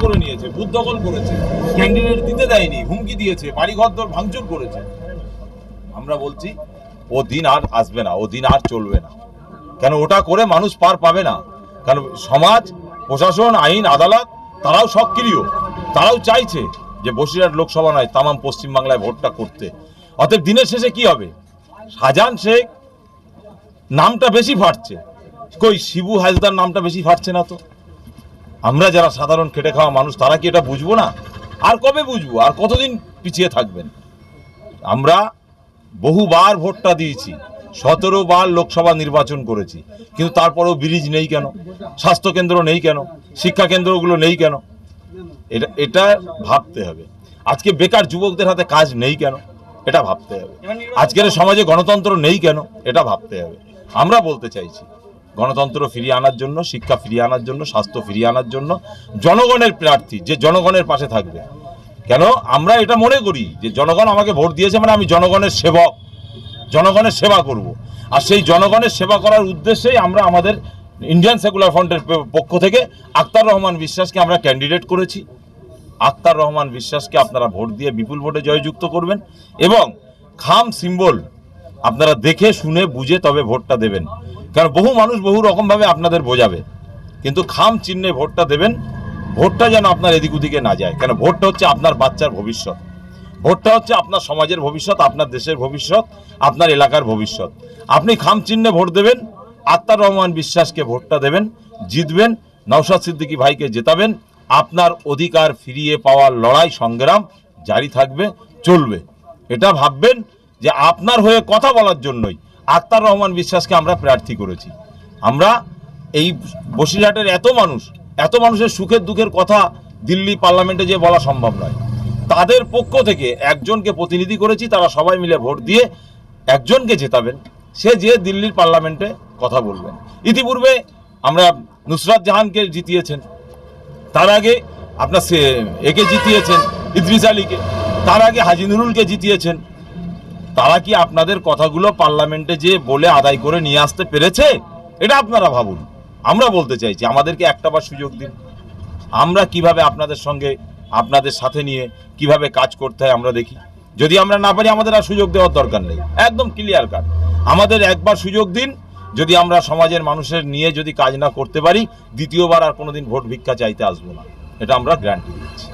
করে নিয়েছে, বুথ দখল করেছে, ক্যান্ডিডেট দিতে দেয়নি, হুমকি দিয়েছে, বাড়িঘর দর ভাঙচুর করেছে। আমরা বলছি ও দিন আর আসবে না, ও দিন আর চলবে না। কেন ওটা করে মানুষ পার পাবে না? কারণ সমাজ, প্রশাসন, আইন, আদালত তারাও সক্রিয়, তারাও চাইছে যে বসিরহাট লোকসভা নয় তামাম পশ্চিমবাংলায় ভোটটা করতে। অতএব দিনের শেষে কি হবে? শাহজাহান শেখ নামটা বেশি ফাটছে, কই শিবু হাজদার নামটা বেশি ফাটছে না তো? আমরা যারা সাধারণ খেটে খাওয়া মানুষ তারা কি এটা বুঝবো না? আর কবে বুঝবো? আর কতদিন পিছিয়ে থাকবেন? আমরা বহুবার ভোটটা দিয়েছি, 17 বার লোকসভা নির্বাচন করেছি, কিন্তু তারপরেও ব্রিজ নেই কেন? স্বাস্থ্যকেন্দ্র নেই কেন? শিক্ষা কেন্দ্রগুলো নেই কেন? এটা ভাবতে হবে। আজকে বেকার যুবকদের হাতে কাজ নেই কেন? এটা ভাবতে হবে। আজকের সমাজে গণতন্ত্র নেই কেন? এটা ভাবতে হবে। আমরা বলতে চাইছি গণতন্ত্র ফিরিয়ে আনার জন্য, শিক্ষা ফিরিয়ে আনার জন্য, স্বাস্থ্য ফিরিয়ে আনার জন্য জনগণের প্রার্থী যে জনগণের পাশে থাকবে। কেন আমরা এটা মনে করি যে জনগণ আমাকে ভোট দিয়েছে মানে আমি জনগণের সেবক, জনগণের সেবা করব। আর সেই জনগণের সেবা করার উদ্দেশ্যেই আমরা আমাদের ইন্ডিয়ান সেকুলার ফ্রন্টের পক্ষ থেকে আক্তার রহমান বিশ্বাসকে আমরা ক্যান্ডিডেট করেছি। আক্তার রহমান বিশ্বাসকে আপনারা ভোট দিয়ে বিপুল ভোটে জয়যুক্ত করবেন এবং খাম সিম্বল আপনারা দেখে শুনে বুঝে তবে ভোটটা দেবেন। কারণ বহু মানুষ বহু রকমভাবে আপনাদের বোঝাবে, কিন্তু খাম চিহ্নে ভোটটা দেবেন। ভোটটা যেন আপনার এদিক ওদিকে না যায়, কেন ভোটটা হচ্ছে আপনার বাচ্চার ভবিষ্যৎ, ভোটটা হচ্ছে আপনার সমাজের ভবিষ্যৎ, আপনার দেশের ভবিষ্যৎ, আপনার এলাকার ভবিষ্যৎ। আপনি খাম চিহ্নে ভোট দেবেন, আক্তার রহমান বিশ্বাসকে ভোটটা দেবেন, জিতবেন, নওশাদ সিদ্দিকী ভাইকে জেতাবেন। আপনার অধিকার ফিরিয়ে পাওয়ার লড়াই সংগ্রাম জারি থাকবে, চলবে। এটা ভাববেন যে আপনার হয়ে কথা বলার জন্যই আক্তার রহমান বিশ্বাসকে আমরা প্রার্থী করেছি। আমরা এই বসিরহাটের এত মানুষের সুখের দুঃখের কথা দিল্লি পার্লামেন্টে যে বলা সম্ভব নয়। তাদের পক্ষ থেকে একজনকে প্রতিনিধি করেছি, তারা সবাই মিলে ভোট দিয়ে একজনকে জেতাবেন, সে যে দিল্লির পার্লামেন্টে কথা বলবেন। ইতিপূর্বে আমরা নুসরাত জাহানকে জিতিয়েছেন, তার আগে আপনার একে জিতিয়েছেন ইদ্রিস আলীকে, তার আগে হাজি নুরুলকে জিতিয়েছেন। তারা কি আপনাদের কথাগুলো পার্লামেন্টে যে বলে আদায় করে নিয়ে আসতে পেরেছে? এটা আপনারা ভাবুন। আমরা বলতে চাইছি আমাদেরকে একটাবার সুযোগ দিন। আমরা কিভাবে আপনাদের সঙ্গে, আপনাদের সাথে নিয়ে কিভাবে কাজ করতে হয় আমরা দেখি। যদি আমরা না পারি আমাদের আর সুযোগ দেওয়ার দরকার নেই, একদম ক্লিয়ার কাট। আমাদের একবার সুযোগ দিন, যদি আমরা সমাজের মানুষের নিয়ে যদি কাজ না করতে পারি, দ্বিতীয়বার আর কোনোদিন ভোট ভিক্ষা চাইতে আসবো না, এটা আমরা গ্যারান্টি দিচ্ছি।